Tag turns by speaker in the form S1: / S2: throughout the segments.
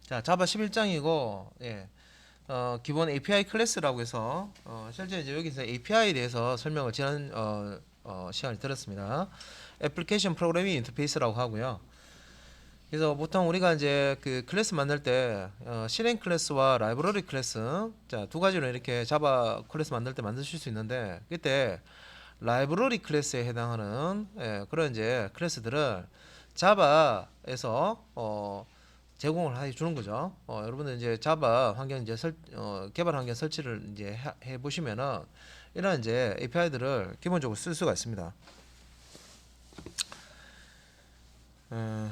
S1: 자, 자바 11장이고, 예, 기본 API 클래스라고 해서, 실제 이제 여기서 API에 대해서 설명을 지난, 시간에 들었습니다. 애플리케이션 프로그래밍 인터페이스라고 하고요. 그래서 보통 우리가 이제 그 클래스 만들 때, 실행 클래스와 라이브러리 클래스, 자, 두 가지로 이렇게 자바 클래스 만들 때 만드실 수 있는데, 그때 라이브러리 클래스에 해당하는, 그런 이제 클래스들을 자바에서, 제공을 해 주는 거죠. 여러분들 이제 자바 환경 이제 개발 환경 설치를 이제 해 보시면은 이런 이제 API들을 기본적으로 쓸 수가 있습니다. 어,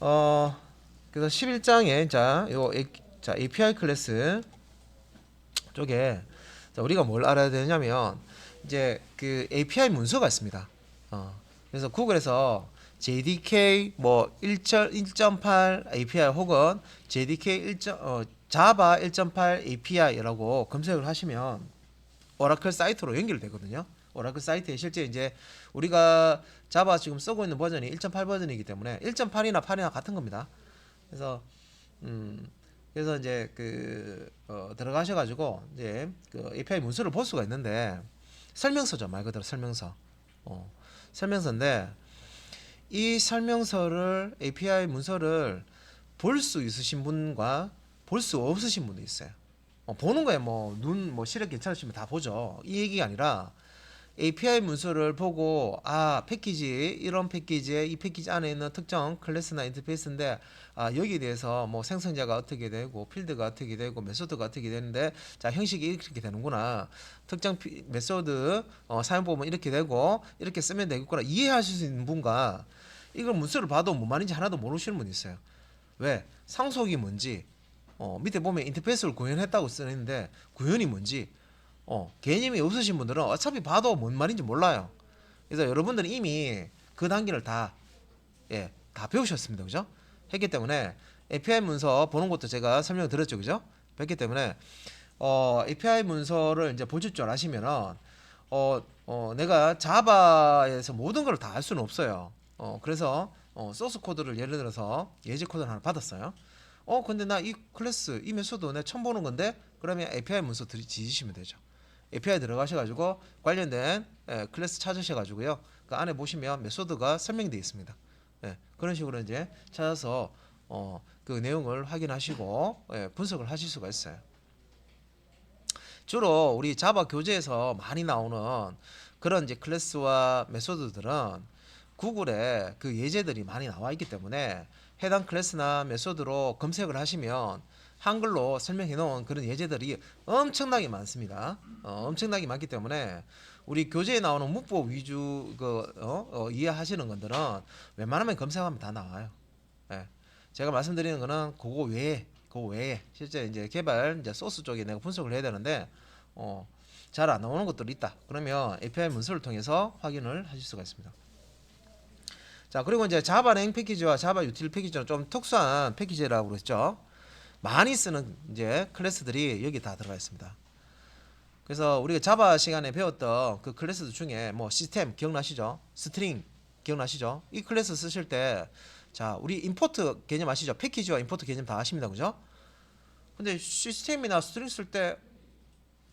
S1: 어, 그래서 11장에 자 API 클래스 쪽에 자, 우리가 뭘 알아야 되냐면 이제 그 API 문서가 있습니다. 그래서 구글에서 JDK 뭐 1.8 API 혹은 JDK 1. 자바 1.8 API라고 검색을 하시면 오라클 사이트로 연결되거든요. 오라클 사이트에 실제 이제 우리가 자바 지금 쓰고 있는 버전이 1.8 버전이기 때문에 1.8이나 8이나 같은 겁니다. 그래서 음 그래서 이제 들어가셔가지고 이제 그 API 문서를 볼 수가 있는데 설명서죠, 말 그대로 설명서. 어, 설명서인데 이 설명서를 API 문서를 볼 수 있으신 분과 볼 수 없으신 분도 있어요. 보는 거에 뭐 눈 뭐 시력 괜찮으시면 다 보죠. 이 얘기가 아니라 API 문서를 보고 패키지 이런 패키지에 이 패키지 안에 있는 특정 클래스나 인터페이스인데 여기에 대해서 뭐 생성자가 어떻게 되고 필드가 어떻게 되고 메소드가 어떻게 되는데 자 형식이 이렇게 되는구나 특정 메소드 사용법은 이렇게 되고 이렇게 쓰면 되겠구나 이해하실 수 있는 분과 이걸 문서를 봐도 뭔 말인지 하나도 모르시는 분이 있어요. 왜? 상속이 뭔지 밑에 보면 인터페이스를 구현했다고 쓰는데 구현이 뭔지 개념이 없으신 분들은 어차피 봐도 뭔 말인지 몰라요. 그래서 여러분들은 이미 그 단계를 다 배우셨습니다. 그죠? 했기 때문에 API 문서 보는 것도 제가 설명을 드렸죠. 그죠? 했기 때문에 API 문서를 이제 보실 줄 아시면은 내가 자바에서 모든 걸 다 할 수는 없어요. 그래서 소스 코드를 예를 들어서 예제 코드를 하나 받았어요. 근데 나 이 클래스 이 메소드 내가 처음 보는 건데 그러면 API 문서 지지시면 되죠. API 들어가셔가지고 관련된 클래스 찾으셔가지고요. 그 안에 보시면 메소드가 설명되어 있습니다. 그런 식으로 이제 찾아서 그 내용을 확인하시고 분석을 하실 수가 있어요. 주로 우리 자바 교재에서 많이 나오는 그런 이제 클래스와 메소드들은 구글에 그 예제들이 많이 나와 있기 때문에 해당 클래스나 메소드로 검색을 하시면 한글로 설명해 놓은 그런 예제들이 엄청나게 많습니다. 엄청나게 많기 때문에 우리 교재에 나오는 문법 위주 이해하시는 것들은 웬만하면 검색하면 다 나와요. 예. 제가 말씀드리는 거는 그거 외에 실제 이제 개발 이제 소스 쪽에 내가 분석을 해야 되는데 어, 잘 안 나오는 것들이 있다. 그러면 API 문서를 통해서 확인을 하실 수가 있습니다. 자, 그리고 이제 자바 랭 패키지와 자바 유틸 패키지는 좀 특수한 패키지라고 그랬죠. 많이 쓰는 이제 클래스들이 여기 다 들어가 있습니다. 그래서 우리가 자바 시간에 배웠던 그 클래스 중에 뭐 시스템 기억나시죠? 스트링 기억나시죠? 이 클래스 쓰실 때 자, 우리 임포트 개념 아시죠? 패키지와 임포트 개념 다 아십니다. 그죠? 근데 시스템이나 스트링 쓸 때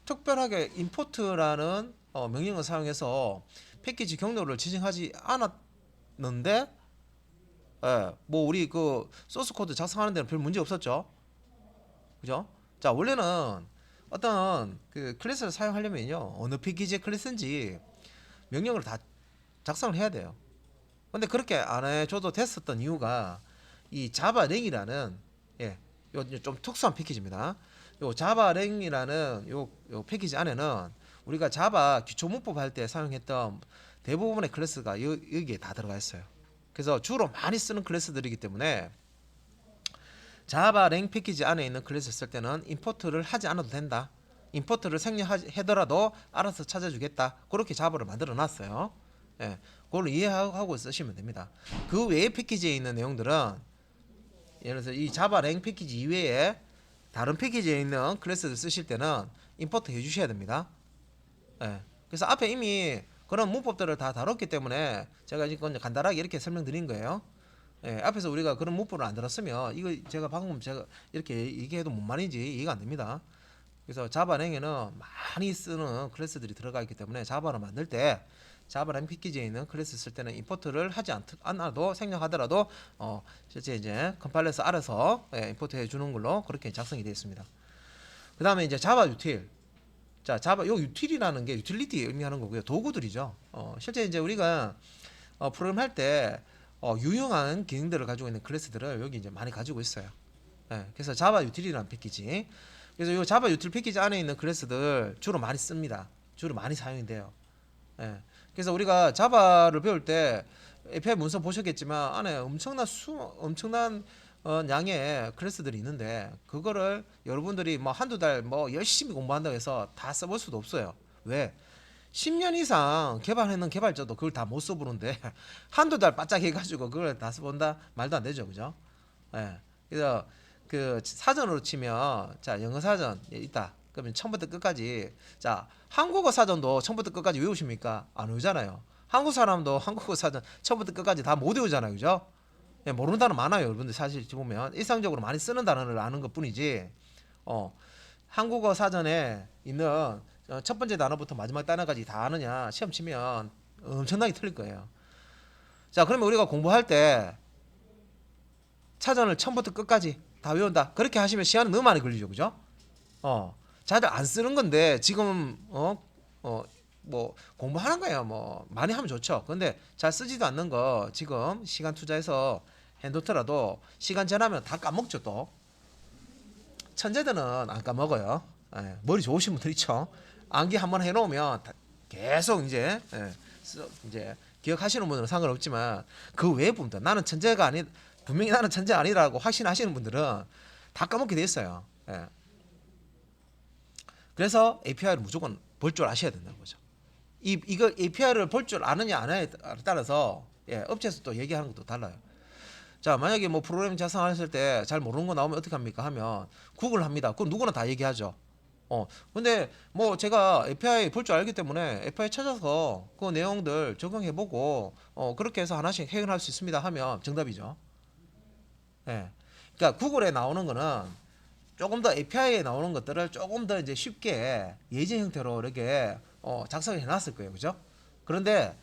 S1: 특별하게 임포트라는 명령을 사용해서 패키지 경로를 지정하지 않았는데 뭐 우리 그 소스 코드 작성하는 데는 별 문제 없었죠. 그죠? 자, 원래는 어떤 그 클래스를 사용하려면요. 어느 패키지의 클래스인지 명령을 다 작성을 해야 돼요. 근데 그렇게 안 해줘도 됐었던 이유가 이 자바랭이라는 예, 좀 특수한 패키지입니다. 요 자바랭이라는 요 패키지 안에는 우리가 자바 기초 문법 할 때 사용했던 대부분의 클래스가 여기에 다 들어가 있어요. 그래서 주로 많이 쓰는 클래스들이기 때문에 자바 랭 패키지 안에 있는 클래스 쓸 때는 임포트를 하지 않아도 된다. 임포트를 생략하더라도 알아서 찾아주겠다. 그렇게 자바를 만들어 놨어요. 예, 그걸 이해하고 쓰시면 됩니다. 그 외의 패키지에 있는 내용들은 예를 들어서 이 자바 랭 패키지 이외에 다른 패키지에 있는 클래스를 쓰실 때는 임포트 해주셔야 됩니다. 예. 그래서 앞에 이미 그런 문법들을 다 다뤘기 때문에 제가 지금 간단하게 이렇게 설명드린 거예요. 예, 앞에서 우리가 그런 문법을 안 들었으면 이거 제가 방금 제가 이렇게 얘기해도 뭔 말인지 이해가 안 됩니다. 그래서 자바랭에는 많이 쓰는 클래스들이 들어가 있기 때문에 자바를 만들 때 자바랑 패키지에 있는 클래스 쓸 때는 임포트를 하지 않아도 생략하더라도 실제 이제 컴파일러에서 알아서 임포트 해주는 걸로 그렇게 작성이 되어 있습니다. 그 다음에 이제 자바 유틸. 자, 자바 요 유틸이라는 게 유틸리티 의미하는 거고요. 도구들이죠. 실제 이제 우리가 프로그램 할 때 유용한 기능들을 가지고 있는 클래스들을 여기 이제 많이 가지고 있어요. 예, 그래서 자바 유틸이라는 패키지. 그래서 이 자바 유틸 패키지 안에 있는 클래스들 주로 많이 씁니다. 주로 많이 사용이 돼요. 예. 그래서 우리가 자바를 배울 때 API 문서 보셨겠지만 안에 엄청난 양의 클래스들이 있는데 그거를 여러분들이 뭐 한두 달 뭐 열심히 공부한다고 해서 다 써볼 수도 없어요. 왜? 10년 이상 개발해놓은 개발자도 그걸 다 못 써보는데 한두 달 바짝 해가지고 그걸 다 써본다? 말도 안 되죠, 그죠? 예. 그래서 그 사전으로 치면 자 영어 사전 있다. 그러면 처음부터 끝까지 자 한국어 사전도 처음부터 끝까지 외우십니까? 안 외우잖아요. 한국 사람도 한국어 사전 처음부터 끝까지 다 못 외우잖아요, 그죠? 예, 모르는 단어 많아요, 여러분들 사실 보면 일상적으로 많이 쓰는 단어를 아는 것뿐이지. 한국어 사전에 있는 첫 번째 단어부터 마지막 단어까지 다 아느냐 시험 치면 엄청나게 틀릴 거예요. 자, 그러면 우리가 공부할 때 사전을 처음부터 끝까지 다 외운다. 그렇게 하시면 시간이 너무 많이 걸리죠, 그죠? 자들 안 쓰는 건데 지금 뭐 공부하는 거예요. 뭐 많이 하면 좋죠. 근데 잘 쓰지도 않는 거 지금 시간 투자해서 해놓더라도 시간 지나면 다 까먹죠 또. 천재들은 안 까먹어요. 예, 머리 좋으신 분들 있죠. 암기 한번 해놓으면 계속 이제 기억하시는 분들은 상관없지만 그 외의 분들 나는 천재가 아니 분명히 나는 천재 아니라고 확신하시는 분들은 다 까먹게 돼 있어요. 예. 그래서 API를 무조건 볼 줄 아셔야 된다는 거죠. 이거 API를 볼 줄 아느냐 안 하냐에 따라서 업체에서 또 얘기하는 것도 달라요. 자, 만약에 뭐 프로그램 작성하셨을 때 잘 모르는 거 나오면 어떻게 합니까? 하면 구글 합니다. 그건 누구나 다 얘기하죠. 근데 뭐 제가 API 볼 줄 알기 때문에 API 찾아서 그 내용들 적용해보고 그렇게 해서 하나씩 해결할 수 있습니다 하면 정답이죠. 예. 그러니까 구글에 나오는 거는 조금 더 API에 나오는 것들을 조금 더 이제 쉽게 예제 형태로 이렇게 작성해 놨을 거예요, 그죠? 그런데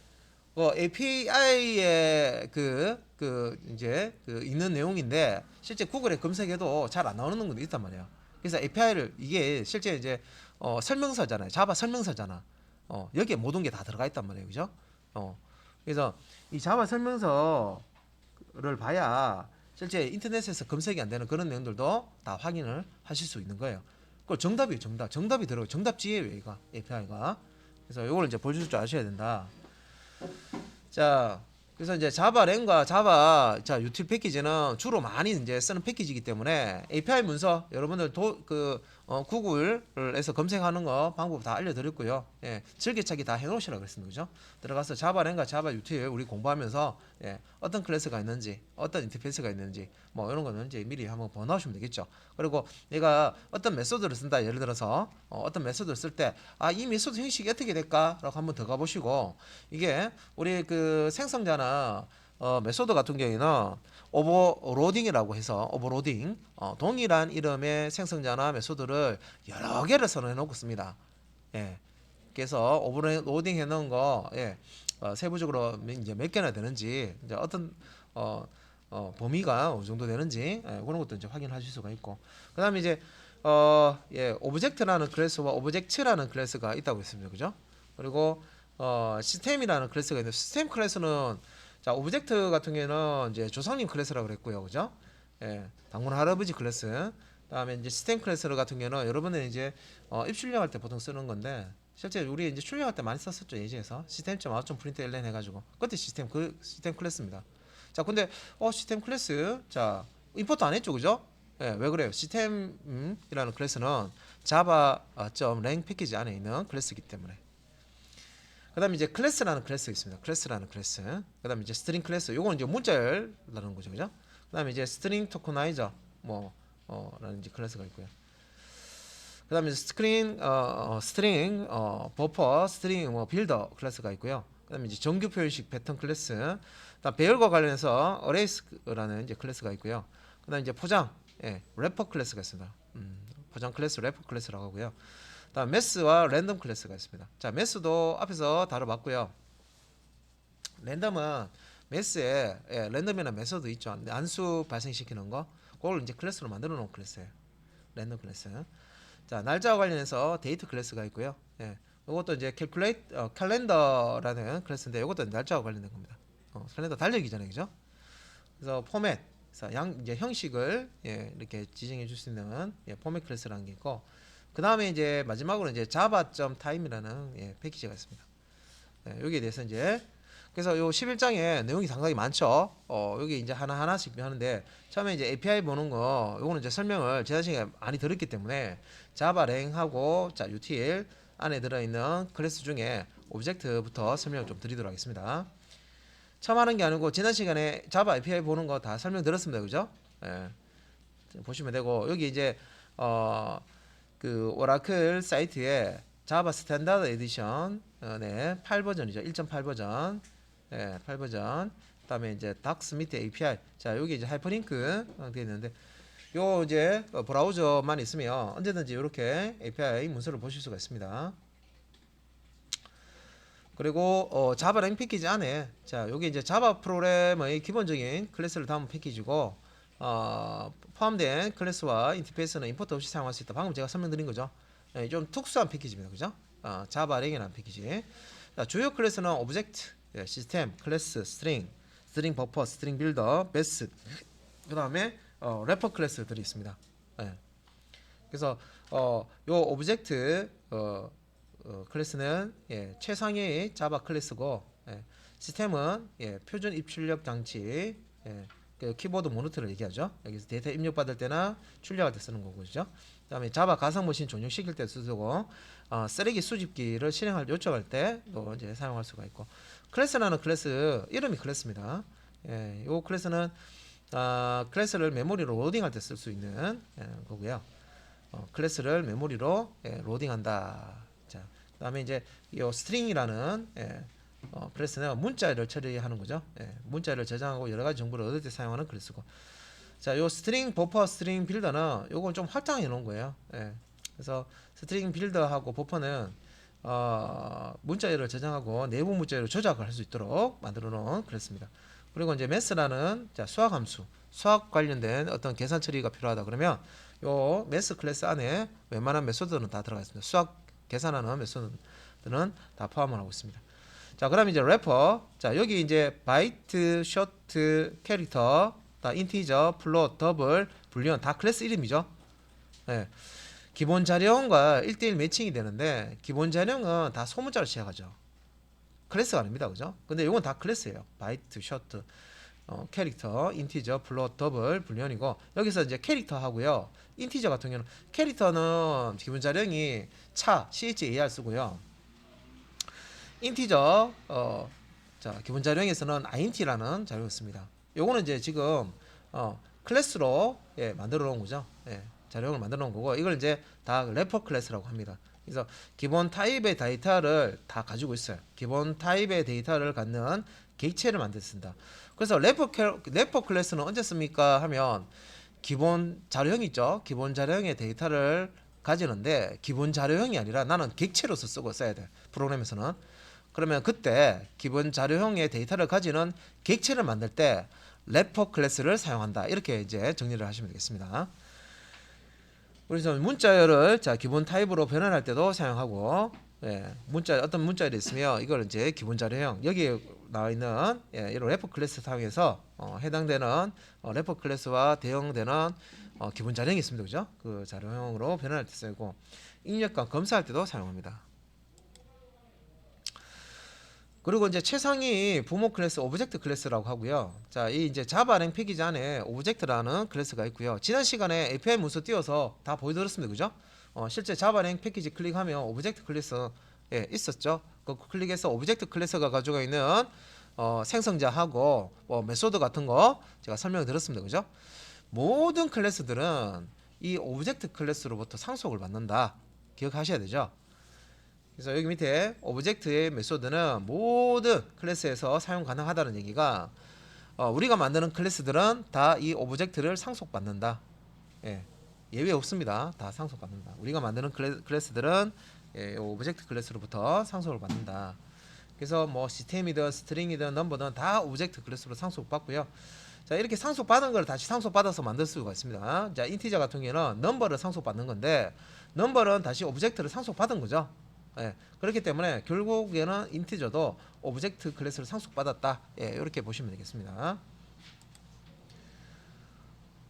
S1: API에 이제 있는 내용인데 실제 구글에 검색해도 잘 안 나오는 것도 있단 말이에요. 그래서 API를 이게 실제 이제 설명서잖아요. 자바 설명서잖아. 여기에 모든 게 다 들어가 있단 말이에요, 그죠? 그래서 이 자바 설명서를 봐야 실제 인터넷에서 검색이 안 되는 그런 내용들도 다 확인을 하실 수 있는 거예요. 그걸 정답이에요, 정답. 정답이 들어요. 정답지예요, 얘가 API가. 그래서 이걸 이제 보여줄 줄 아셔야 된다. 자, 그래서 이제 자바 랭과 자바 유틸 패키지는 주로 많이 이제 쓰는 패키지이기 때문에 API 문서 여러분들 구글에서 검색하는 거 방법 다 알려드렸고요. 예, 즐겨찾기 다 해놓으시라고 그랬습니다, 그죠? 들어가서 자바 랭과 자바 유틸 우리 공부하면서 어떤 클래스가 있는지, 어떤 인터페이스가 있는지 뭐 이런 거는 이제 미리 한번 보나오시면 되겠죠. 그리고 내가 어떤 메소드를 쓴다, 예를 들어서 어떤 메소드를 쓸 때 이 메소드 형식이 어떻게 될까라고 한번 더 가보시고 이게 우리 그 생성자나 메소드 같은 경우에는 오버로딩이라고 해서 오버로딩 동일한 이름의 생성자나 메소드를 여러 개를 선언해 놓고 씁니다. 예. 그래서 오버로딩 해 놓은 거 세부적으로 이제 몇 개나 되는지 이제 어떤 범위가 어느 정도 되는지 그런 것도 이제 확인하실 수가 있고 그다음에 이제 오브젝트라는 클래스와 오브젝트라는 클래스가 있다고 했습니다. 그죠? 그리고 시스템이라는 클래스가 있는데 시스템 클래스는 자 오브젝트 같은 경우에는 이제 조상님 클래스라고 그랬고요. 그죠? 당군 할아버지 클래스. 그다음에 이제 시스템 클래스 같은 경우는 여러분은 이제 입출력할 때 보통 쓰는 건데 실제 우리 이제 출력할 때 많이 썼었죠. 예제에서 시스템.out.println 해가지고 그때 시스템 클래스입니다. 자 근데 시스템 클래스 자 임포트 안 했죠, 그죠? 왜 그래요? 시스템이라는 클래스는 java.lang 패키지 안에 있는 클래스이기 때문에. 그다음에 이제 클래스라는 클래스가 있습니다. 클래스라는 클래스. 그다음에 이제 스트링 클래스. 요거는 이제 문자열라는 거죠, 그죠? 그다음에 이제 스트링 토커나이저 라는 이제 클래스가 있고요. 그다음에 스트링 버퍼, 스트링 빌더 클래스가 있고요. 그다음에 이제 정규 표현식 패턴 클래스. 그다음 배열과 관련해서 어레이스라는 이제 클래스가 있고요. 그다음 이제 포장, 래퍼 클래스가 있습니다. 포장 클래스, 래퍼 클래스라고 하고요. 다음 매스와 랜덤 클래스가 있습니다. 자, 매스도 앞에서 다뤄봤고요. 랜덤은 매스에 랜덤이나 메소드 있죠. 안수 발생시키는 거, 그걸 이제 클래스로 만들어 놓은 클래스예요. 랜덤 클래스. 자, 날짜와 관련해서 데이트 클래스가 있고요. 이것도 이제 캘린더라는 클래스인데 이것도 날짜와 관련된 겁니다. 캘린더 달력이 잖아요, 그죠? 그래서 포맷, 이제 형식을 이렇게 지정해 줄 수 있는 포맷 클래스라는 게 있고, 그 다음에 이제 마지막으로 이제 java.time이라는 패키지가 있습니다. 여기에 대해서 이제 그래서 요 11장에 내용이 상당히 많죠. 여기 이제 하나하나씩 하는데 처음에 이제 API 보는 거 요거는 이제 설명을 지난 시간에 많이 들었기 때문에 자바랭하고 util 안에 들어있는 클래스 중에 오브젝트부터 설명을 좀 드리도록 하겠습니다. 처음 하는 게 아니고 지난 시간에 자바 API 보는 거 다 설명드렸습니다. 그죠? 보시면 되고 여기 이제 그 오라클 사이트에 자바 스탠다드 에디션 8버전이죠. 1.8 버전. 8버전. 그다음에 이제 닥스미트 API. 자, 여기 이제 하이퍼링크 되어 있는데 요 이제 브라우저만 있으면 언제든지 이렇게 API 문서를 보실 수가 있습니다. 그리고 자바랭 패키지 안에 자, 여기 이제 자바 프로그램의 기본적인 클래스를 담은 패키지고 포함된 클래스와 인터페이스는 임포트 없이 사용할 수 있다. 방금 제가 설명드린 거죠. 좀 특수한 패키지입니다. 그죠? 자바랭이라는 패키지. 자, 주요 클래스는 오브젝트, 시스템, 클래스, 스트링 버퍼, 스트링 빌더, 베스. 그다음에 래퍼 클래스들이 있습니다. 그래서 요 오브젝트 클래스는 최상위의 자바 클래스고 시스템은 표준 입출력 장치 그 키보드 모니터를 얘기하죠. 여기서 데이터 입력받을 때나 출력할 때 쓰는 거고, 그죠? 그다음에 자바 가상 머신 전용시킬 때 쓰고 쓰레기 수집기를 실행할 요청할 때도 이제 사용할 수가 있고, 클래스라는 클래스 이름이 클래스입니다. 요 클래스는 클래스를 메모리로 로딩할 때 쓸 수 있는 거고요. 클래스를 메모리로 로딩한다. 자, 그다음에 이제 이 스트링이라는 클래스는 문자를 처리하는 거죠. 문자를 저장하고 여러 가지 정보를 얻을 때 사용하는 클래스고. 자, 요 스트링 버퍼, 스트링 빌더는 요건 좀 확장해 놓은 거예요. 그래서 스트링 빌더하고 버퍼는 문자열을 저장하고 내부 문자열을 조작을 할 수 있도록 만들어 놓은 클래스입니다. 그리고 이제 매스라는 수학 함수, 수학 관련된 어떤 계산 처리가 필요하다 그러면 요 매스 클래스 안에 웬만한 메소드는 다 들어가 있습니다. 수학 계산하는 메소드는 다 포함을 하고 있습니다. 자, 그다음 이제 래퍼. 자, 여기 이제 바이트, 쇼트, 캐릭터, 다 인티저, 플롯, 더블, 불리언 다 클래스 이름이죠. 기본 자령과 1대1 매칭이 되는데 기본 자령은 다 소문자로 시작하죠. 클래스가 아닙니다. 그죠? 근데 이건 다 클래스예요. 바이트, 쇼트, 캐릭터, 인티저, 플롯, 더블, 불리언이고 여기서 이제 캐릭터 하고요. 인티저 같은 경우는 캐릭터는 기본 자령이 char 쓰고요. 인티저 기본 자령에서는 int라는 자료를 씁니다. 요거는 이제 지금 클래스로 만들어 놓은 거죠. 자료를 만들어 놓은 거고 이걸 이제 다 래퍼 클래스라고 합니다. 그래서 기본 타입의 데이터를 다 가지고 있어요. 기본 타입의 데이터를 갖는 객체를 만들었습니다. 그래서 래퍼 클래스는 언제 씁니까 하면 기본 자료형 있죠. 기본 자료형의 데이터를 가지는데 기본 자료형이 아니라 나는 객체로서 쓰고 써야 돼. 프로그램에서는. 그러면 그때 기본 자료형의 데이터를 가지는 객체를 만들 때 래퍼 클래스를 사용한다. 이렇게 이제 정리를 하시면 되겠습니다. 그래서 문자열을 기본 타입으로 변환할 때도 사용하고 어떤 문자열이 있으면 이걸 이제 기본 자료형 여기에 나와 있는 이런 래퍼 클래스 사용해서 해당되는 래퍼 클래스와 대응되는 기본 자료형이 있습니다. 그죠? 그 자료형으로 변환할 때 쓰고 입력과 검사할 때도 사용합니다. 그리고 이제 최상위 부모 클래스 오브젝트 클래스라고 하고요. 자, 이 이제 자바랭 패키지 안에 오브젝트라는 클래스가 있고요. 지난 시간에 API 문서 띄워서 다 보여드렸습니다. 그죠? 실제 자바랭 패키지 클릭하면 오브젝트 클래스 있었죠. 그 클릭해서 오브젝트 클래스가 가지고 있는 생성자하고 메소드 같은 거 제가 설명을 드렸습니다. 그죠? 모든 클래스들은 이 오브젝트 클래스로부터 상속을 받는다. 기억하셔야 되죠? 그래서 여기 밑에 오브젝트의 메소드는 모든 클래스에서 사용 가능하다는 얘기가 우리가 만드는 클래스들은 다 이 오브젝트를 상속받는다. 예, 예외 없습니다. 다 상속받는다. 우리가 만드는 클래스들은 오브젝트 클래스로부터 상속을 받는다. 그래서 뭐 시스템이든 스트링이든 넘버든 다 오브젝트 클래스로 상속받고요. 자, 이렇게 상속받은 걸 다시 상속받아서 만들 수가 있습니다. 자, 인티저 같은 경우에는 넘버를 상속받는 건데 넘버는 다시 오브젝트를 상속받은 거죠. 예, 그렇기 때문에 결국에는 인티저도 오브젝트 클래스를 상속받았다. 예, 이렇게 보시면 되겠습니다.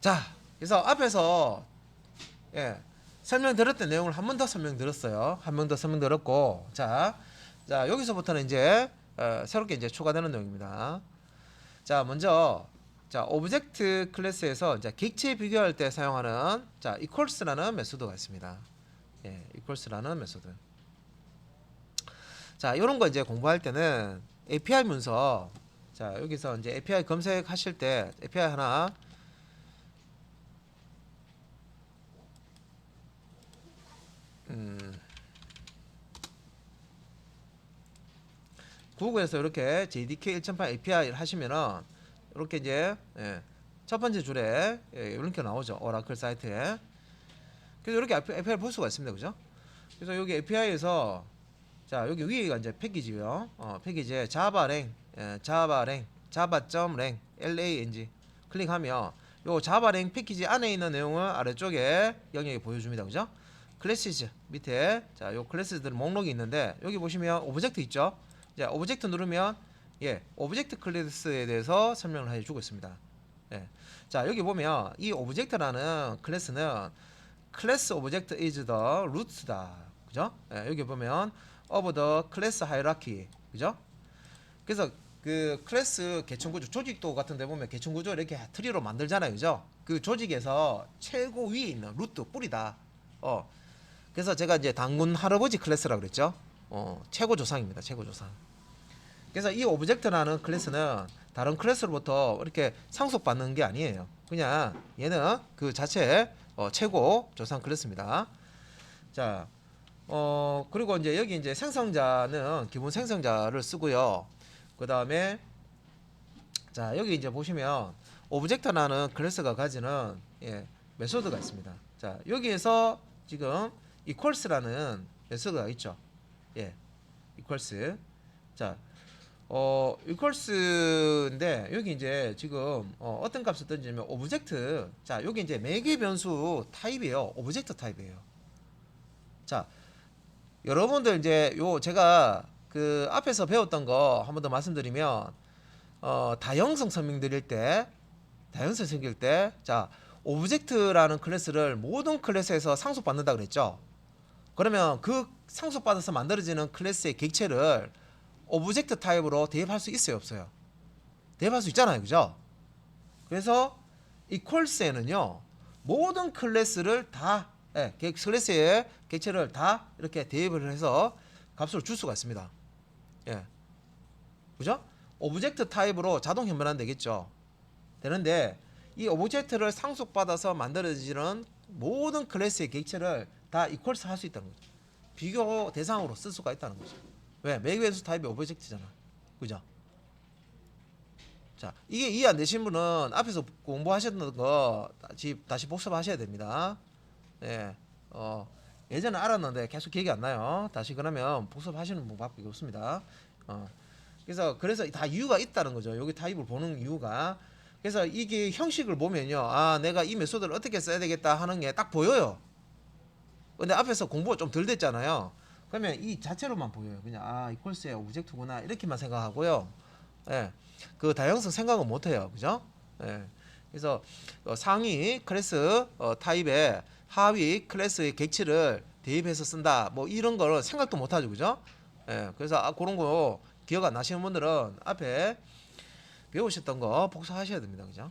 S1: 자, 그래서 앞에서 설명드렸던 내용을 한 번 더 설명드렸어요. 한 번 더 설명드렸고, 자 여기서부터는 이제 새롭게 이제 추가되는 내용입니다. 자, 먼저 오브젝트 클래스에서 이제 객체 비교할 때 사용하는 equals라는 메소드가 있습니다. 예, equals라는 메소드. 자, 이런 거 이제 공부할 때는 API 문서, 자, 여기서 이제 API 검색하실 때 API 하나 구글에서 이렇게 JDK 1.8 API를 하시면은 이렇게 이제 첫 번째 줄에 이렇게 나오죠. 오라클 사이트에. 그래서 이렇게 API를 볼 수가 있습니다. 그죠? 그래서 여기 API에서 자, 여기 위에가 이제 패키지요. 패키지에 자바랭, java.lang lang 클릭하면 요 자바랭 패키지 안에 있는 내용을 아래쪽에 영역에 보여줍니다. 그죠? 클래시즈 밑에 요 클래스들 목록이 있는데 여기 보시면 오브젝트 있죠? 이제 오브젝트 누르면 오브젝트 클래스에 대해서 설명을 해주고 있습니다. 자, 여기 보면 이 오브젝트라는 클래스는 클래스 오브젝트 is the root다. 그죠? 여기 보면 of the class hierarchy. 그죠? 그래서 그 클래스 계층 구조, 조직도 같은 데 보면 계층 구조 이렇게 트리로 만들잖아요. 그죠? 그 조직에서 최고 위에 있는 루트, 뿌리다. 그래서 제가 이제 당군 할아버지 클래스라고 그랬죠. 최고 조상입니다. 최고 조상. 그래서 이 오브젝트라는 클래스는 다른 클래스로부터 이렇게 상속받는 게 아니에요. 그냥 얘는 그 자체 최고 조상 클래스입니다. 자, 그리고 이제 여기 이제 생성자는 기본 생성자를 쓰고요. 그 다음에 자, 여기 이제 보시면 오브젝트라는 클래스가 가지는 메소드가 있습니다. 자, 여기에서 지금 equals라는 메소드가 있죠. equals. 자, equals인데 여기 이제 지금 어떤 값을 던지면 오브젝트. 자, 여기 이제 매개 변수 타입이에요. 오브젝트 타입이에요. 자, 여러분들 이제 제가 그 앞에서 배웠던 거 한 번 더 말씀드리면 다형성 설명드릴 때 자, 오브젝트라는 클래스를 모든 클래스에서 상속받는다 그랬죠. 그러면 그 상속받아서 만들어지는 클래스의 객체를 오브젝트 타입으로 대입할 수 있어요, 없어요? 대입할 수 있잖아요, 그죠? 그래서 equals에는요 모든 클래스를 다 클래스의 객체를 다 이렇게 대입을 해서 값을 줄 수가 있습니다. 그죠? 오브젝트 타입으로 자동 변환 되겠죠. 되는데 이 오브젝트를 상속받아서 만들어지는 모든 클래스의 객체를 다 equals 할 수 있다는 거죠. 비교 대상으로 쓸 수가 있다는 거죠. 왜? 매개변수 타입이 오브젝트잖아. 그죠? 자, 이게 이해 안 되신 분은 앞에서 공부하셨던 거 다시 복습하셔야 됩니다. 예전에 알았는데 계속 기억이 안 나요. 다시 그러면 복습하시는 방법이 없습니다. 그래서 다 이유가 있다는 거죠. 여기 타입을 보는 이유가. 그래서 이게 형식을 보면요, 아, 내가 이 메소드를 어떻게 써야 되겠다 하는 게 딱 보여요. 근데 앞에서 공부가 좀 덜 됐잖아요. 그러면 이 자체로만 보여요. 그냥 equals의 오브젝트구나 이렇게만 생각하고요. 그 다양성 생각은 못해요. 그죠? 그래서 상위 클래스 타입에 하위 클래스의 객체를 대입해서 쓴다. 뭐 이런 걸 생각도 못하죠. 그죠? 그래서 그런 거 기억 안 나시는 분들은 앞에 배우셨던 거 복습하셔야 됩니다. 그죠?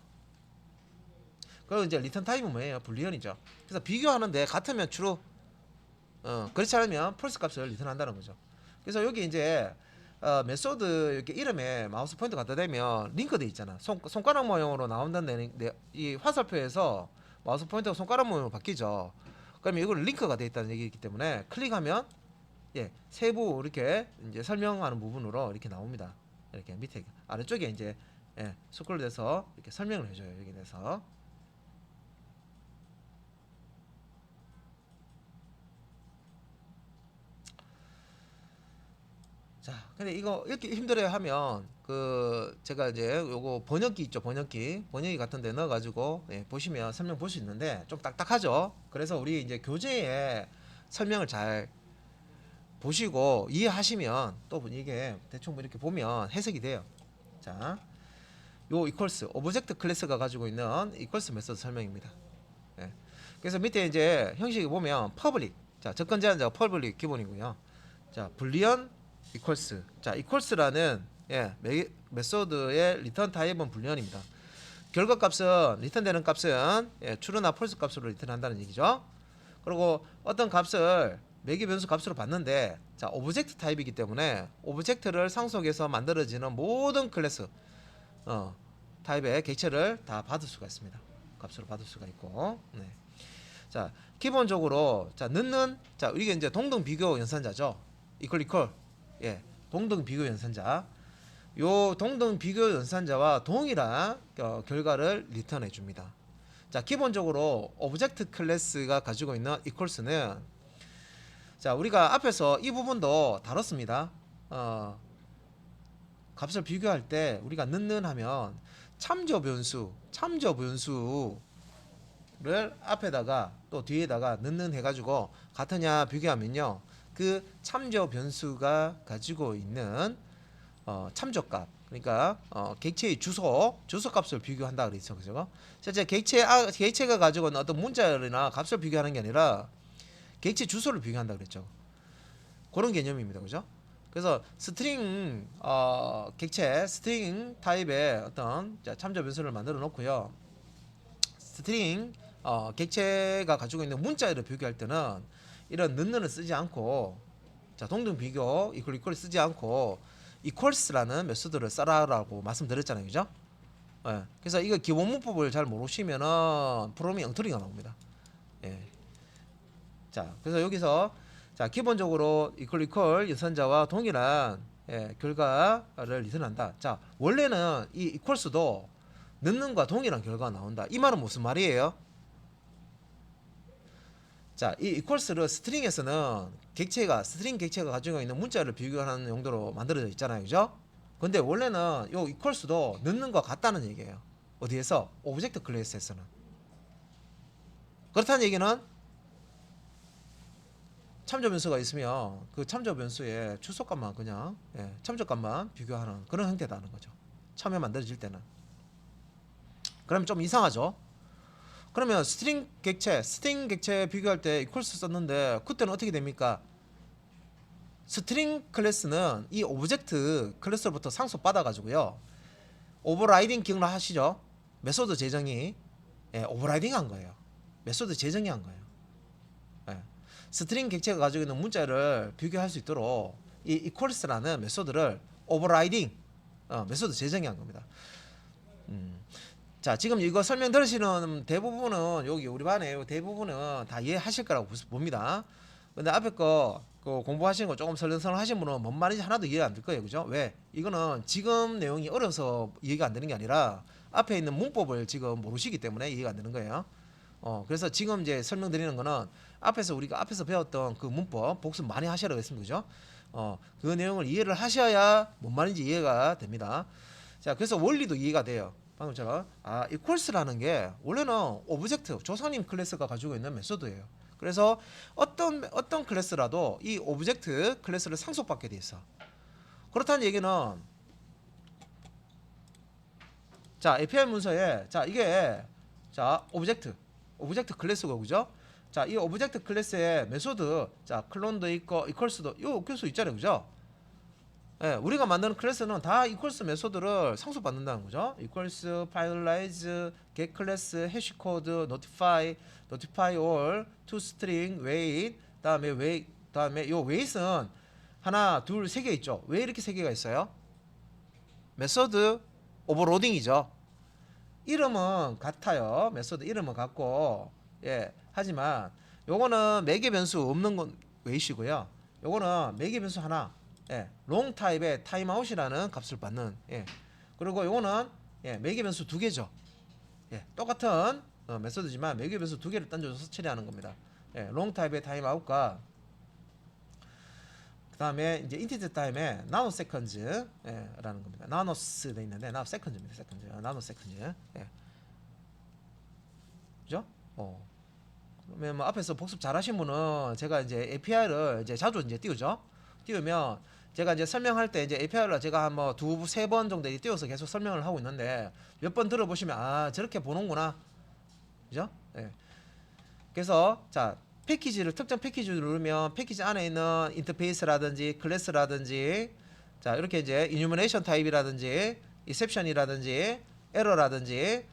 S1: 그리고 이제 리턴 타입은 뭐예요? 불리언이죠. 그래서 비교하는데 같으면 true, 그렇지 않으면 false 값을 리턴한다는 거죠. 그래서 여기 이제 메소드 이렇게 이름에 마우스 포인터 갖다 대면 링크 돼 있잖아. 손가락 모양으로 나온다는 이 화살표에서 마우스 포인터가 손가락 모양으로 바뀌죠. 그러면 이걸 링크가 돼 있다는 얘기이기 때문에 클릭하면 예, 세부 이렇게 이제 설명하는 부분으로 이렇게 나옵니다. 이렇게 밑에 아래쪽에 이제 예, 스크롤돼서 이렇게 설명을 해줘요. 여기 돼서 자, 근데 이거 이렇게 힘들어요 하면 그 제가 이제 요거 번역기 있죠, 번역기 같은 데 넣어 가지고 예, 보시면 설명 볼 수 있는데 좀 딱딱하죠. 그래서 우리 이제 교재에 설명을 잘 보시고 이해하시면 또 이게 대충 뭐 이렇게 보면 해석이 돼요. 자, 요 이퀄스 오브젝트 클래스가 가지고 있는 이퀄스 메소드 설명입니다. 예. 그래서 밑에 이제 형식이 보면 퍼블릭, 자 접근 제한자가 퍼블릭 기본이고요. 자 불리언 이퀄스, 자 이퀄스라는 예, 메소드의 리턴 타입은 불리언입니다. 결과 값은 리턴되는 값은 예, true나 false 값으로 리턴한다는 얘기죠. 그리고 어떤 값을 매개 변수 값으로 받는데 자 오브젝트 타입이기 때문에 오브젝트를 상속해서 만들어지는 모든 클래스 타입의 객체를 다 받을 수가 있습니다. 값으로 받을 수가 있고 네. 자 기본적으로 자 넣는 자 이게 이제 동등 비교 연산자죠. 이퀄 예 동등 비교 연산자 요 동등 비교 연산자와 동일한 결과를 리턴해 줍니다. 자 기본적으로 오브젝트 클래스가 가지고 있는 이퀄스는 자 우리가 앞에서 이 부분도 다뤘습니다. 값을 비교할 때 우리가 넣는 하면 참조 변수를 앞에다가 또 뒤에다가 넣는 해가지고 같으냐 비교하면요 그 참조 변수가 가지고 있는 참조값 그러니까 객체의 주소 값을 비교한다 그랬죠. 그죠? 실제 객체가 가지고 있는 어떤 문자나 값을 비교하는 게 아니라 객체 주소를 비교한다 그랬죠. 그런 개념입니다. 그죠? 그래서 스트링 객체 스트링 타입의 어떤 참조 변수를 만들어 놓고요. 스트링 객체가 가지고 있는 문자를 비교할 때는 이런 는을 쓰지 않고 자 동등 비교 이퀄을 쓰지 않고 equals라는 메소드를 써라라고 말씀드렸잖아요. 그죠? 예. 그래서 이거 기본 문법을 잘 모르시면은 프로그램이 엉터리가 나옵니다. 예. 자, 그래서 여기서 자 기본적으로 이퀄 연산자와 동일한 예, 결과를 리턴한다. 자 원래는 이 equals도 넣는과 동일한 결과가 나온다. 이 말은 무슨 말이에요? 자, 이 equals를 스트링에서는 스트링 객체가 가지고 있는 문자를 비교하는 용도로 만들어져 있잖아요. 그죠? 근데 원래는 요 equals도 넣는 거 같다는 얘기예요. 어디에서? 오브젝트 클래스에서는. 그렇다는 얘기는 참조 변수가 있으면 그 참조 변수의 추소값만 그냥 예, 참조값만 비교하는 그런 형태다는 거죠. 처음에 만들어질 때는. 그러면 좀 이상하죠? 그러면 스트링 객체 비교할 때 equals 썼는데 그때는 어떻게 됩니까? 스트링 클래스는 이 오브젝트 클래스로부터 상속 받아가지고요. 오버라이딩 기억나시죠? 메소드 제정이 예, 오버라이딩 한 거예요. 메소드 제정이 한 거예요. 예. 스트링 객체가 가지고 있는 문자를 비교할 수 있도록 이 equals라는 메소드를 오버라이딩 메소드 제정이 한 겁니다. 자 지금 이거 설명 들으시는 대부분은 여기 우리 반에 대부분은 다 이해하실 거라고 봅니다. 근데 앞에 거 그 공부하시는 거 조금 설렁설렁 하신 분은 뭔 말인지 하나도 이해 안 될 거예요. 그죠? 왜? 이거는 지금 내용이 어려서 이해가 안 되는 게 아니라 앞에 있는 문법을 지금 모르시기 때문에 이해가 안 되는 거예요. 그래서 지금 이제 설명드리는 거는 우리가 앞에서 배웠던 그 문법 복습 많이 하시라고 했습니다. 그죠? 그 내용을 이해를 하셔야 뭔 말인지 이해가 됩니다. 자, 그래서 원리도 이해가 돼요. 방금 제가 equals라는 게 원래는 오브젝트 조상님 클래스가 가지고 있는 메소드예요. 그래서 어떤 클래스라도 이 오브젝트 클래스를 상속받게 돼 있어. 그렇다는 얘기는 자 API 문서에 자 이게 자 오브젝트 클래스고 그죠? 자 이 오브젝트 클래스의 메소드 자 클론도 있고 equals도 요 수 있잖아요. 그죠? 예, 우리가 만드는 클래스는 다 equals 메소드를 상속받는다는 거죠. equals, finalize, get class, hash code, notify all, toString, wait, 다음에 요 wait은 하나, 둘, 세 개 있죠. 왜 이렇게 세 개가 있어요? 메소드 오버로딩이죠. 이름은 같아요. 메소드 이름은 같고, 예, 하지만 요거는 매개 변수 없는 건 웨이시고요. 요거는 매개 변수 하나, 예, 롱 타입의 타임아웃이라는 값을 받는, 예, 그리고 요거는 예, 매개 변수 두 개죠. 예, 똑같은 메소드지만 매개 변수 두 개를 던져서 처리하는 겁니다. 예, 롱 타입의 타임아웃과 그 다음에 이제 인티저 타임에 나노 세컨즈 라는 겁니다. 나노스 돼 있는데 나노 세컨즈입니다. 세컨즈, 나노 세컨즈. 예. 그죠? 그러면 뭐 앞에서 복습 잘하신 분은 제가 이제 API를 이제 자주 이제 띄우죠. 띄우면 제가 이제 설명할 때 이제 API를 제가 한 뭐 두 세 번 정도 띄워서 계속 설명을 하고 있는데 몇 번 들어보시면 아 저렇게 보는구나. 그죠? 예. 그래서 자 패키지를 특정 패키지를 누르면 패키지 안에 있는 인터페이스라든지 클래스라든지 자 이렇게 이제 이뉴머레이션 타입이라든지 이셉션이라든지 에러라든지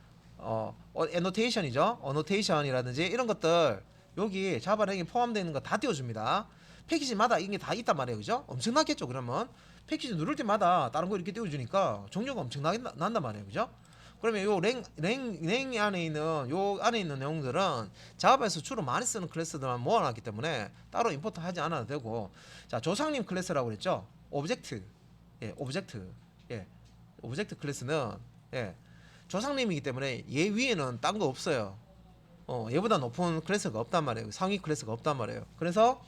S1: 애노테이션이죠. 어노테이션이라든지 이런 것들 여기 자바랭이 포함되어 있는 거 다 띄워줍니다. 패키지마다 이게 다 있단 말이에요. 그죠? 엄청나겠죠. 그러면 패키지 누를 때마다 다른 거 이렇게 띄워주니까 종류가 엄청나게 난단 말이에요. 그죠? 그러면 요 랭 안에 있는 요 안에 있는 내용들은 자바에서 주로 많이 쓰는 클래스들만 모아놨기 때문에 따로 임포트 하지 않아도 되고 자 조상님 클래스라고 그랬죠. 오브젝트 오브젝트 클래스는 조상님이기 때문에 얘 위에는 딴 거 없어요. 얘보다 높은 클래스가 없단 말이에요. 상위 클래스가 없단 말이에요. 그래서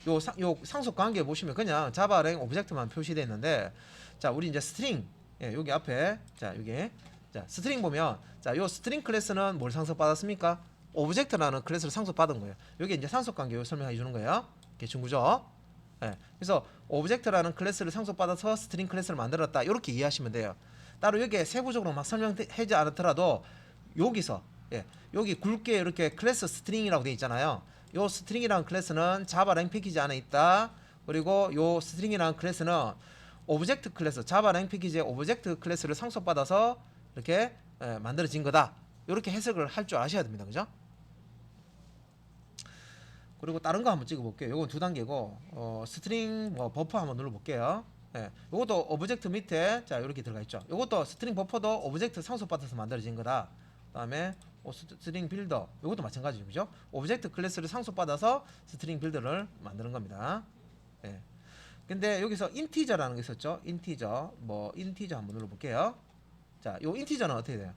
S1: 요 상속 관계 보시면 그냥 자바랭 오브젝트만 표시되어 있는데 자 우리 이제 스트링 여기 앞에 자 여기 자 스트링 보면 자 요 스트링 클래스는 뭘 상속받았습니까? 오브젝트라는 클래스를 상속받은 거예요. 여기 이제 상속 관계 설명해 주는 거예요. 대충 그죠? 그래서 오브젝트라는 클래스를 상속받아서 스트링 클래스를 만들었다. 이렇게 이해하시면 돼요. 따로 여기에 세부적으로 막 설명하지 않더라도 여기서 여기 굵게 이렇게 클래스 스트링이라고 되어 있잖아요. 요 스트링이라는 클래스는 자바 랭 패키지 안에 있다. 그리고 요 스트링이라는 클래스는 오브젝트 클래스 자바 랭 패키지의 오브젝트 클래스를 상속받아서 이렇게 만들어진 거다. 이렇게 해석을 할 줄 아셔야 됩니다. 그죠? 그리고 다른 거 한번 찍어볼게요. 요건 두 단계고 스트링 뭐 버퍼 한번 눌러볼게요. 요것도 오브젝트 밑에 자 이렇게 들어가 있죠. 요것도 스트링 버퍼도 오브젝트 상속받아서 만들어진 거다. 그다음에 스트링 빌더 요것도 마찬가지죠. 그죠? 오브젝트 클래스를 상속받아서 스트링 빌더를 만드는 겁니다. 근데 여기서 인티저라는 게 있었죠. 인티저 인티저 한번 눌러볼게요. 자, 요 인티저는 어떻게 돼요?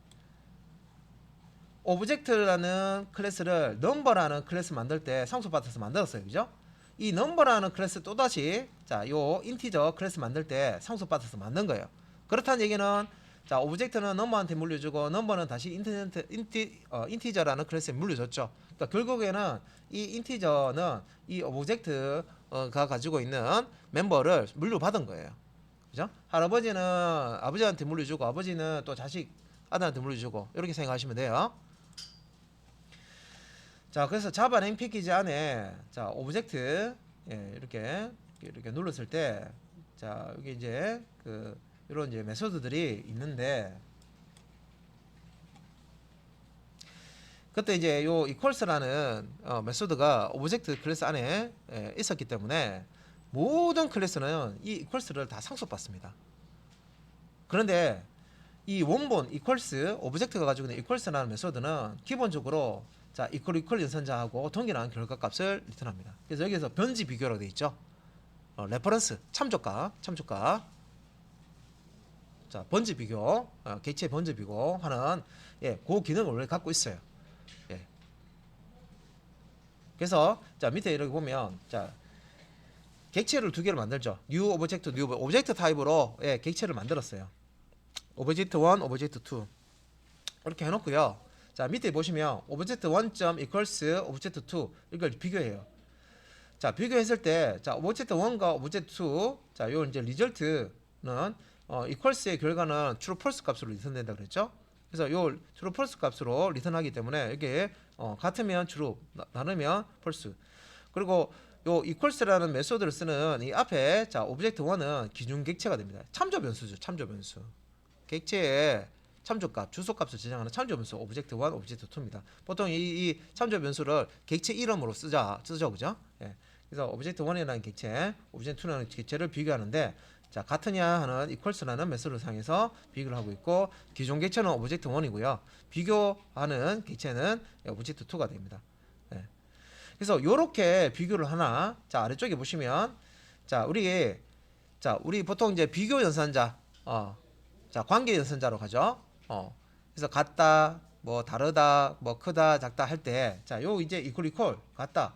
S1: 오브젝트라는 클래스를 넘버라는 클래스 만들 때 상속받아서 만들었어요. 그죠? 이 넘버라는 클래스 또다시 자, 요 인티저 클래스 만들 때 상속받아서 만든 거예요. 그렇다는 얘기는 자, 오브젝트는 넘버한테 물려주고 넘버는 다시 인티저라는 클래스에 물려줬죠. 그러니까 결국에는 이 인티저는 이 오브젝트가 가지고 있는 멤버를 물려받은 거예요. 그죠? 할아버지는 아버지한테 물려주고 아버지는 또 자식 아들한테 물려주고 이렇게 생각하시면 돼요. 자, 그래서 자바 랭 패키지 안에 자 오브젝트 이렇게 눌렀을 때 자 여기 이제 이런 이제 메소드들이 있는데 그때 이제 요 equals라는 메소드가 오브젝트 클래스 안에 있었기 때문에 모든 클래스는 이 equals를 다 상속받습니다. 그런데 이 원본 equals 오브젝트가 가지고 있는 equals라는 메소드는 기본적으로 자 equal 연산자하고 동일한 결과값을 리턴합니다. 그래서 여기서 변지 비교라고 되어 있죠. 레퍼런스 참조가 자 번지 비교 객체 번지 비교 하는 그 기능을 원래 갖고 있어요. 그래서 자 밑에 이렇게 보면 자 객체를 두 개를 만들죠. new 오브젝트 오브젝트 타입으로 객체를 만들었어요. 오브젝트 1, 오브젝트 2 이렇게 해놓고요. 자 밑에 보시면 오브젝트 1. equals 오브젝트 2 이걸 비교해요. 자 비교했을 때 자 오브젝트 1과 오브젝트 2 자 요 이제 리절트는 equals의 결과는 true false 값으로 리턴된다 그랬죠. 그래서 요 true false 값으로 리턴하기 때문에 이게 같으면 true 나누면 false. 그리고 요 equals라는 메소드를 쓰는 이 앞에 자 오브젝트 1은 기준 객체가 됩니다. 참조 변수죠. 참조 변수. 객체의 참조값, 주소값을 저장하는 참조 변수 오브젝트 1, 오브젝트 2입니다. 보통 이 참조 변수를 객체 이름으로 쓰죠, 그죠? 그래서 오브젝트 1이라는 객체, 오브젝트 2라는 객체를 비교하는데 자, 같으냐 하는 equals라는 메소드를 사용해서 비교를 하고 있고 기존 객체는 오브젝트 1이고요. 비교하는 객체는 오브젝트 2가 됩니다. 예. 그래서 요렇게 비교를 하나 자, 아래쪽에 보시면 자, 우리 보통 이제 비교 연산자 자, 관계 연산자로 가죠. 그래서 같다, 뭐 다르다, 뭐 크다, 작다 할 때 자, 요 이제 이퀄 같다.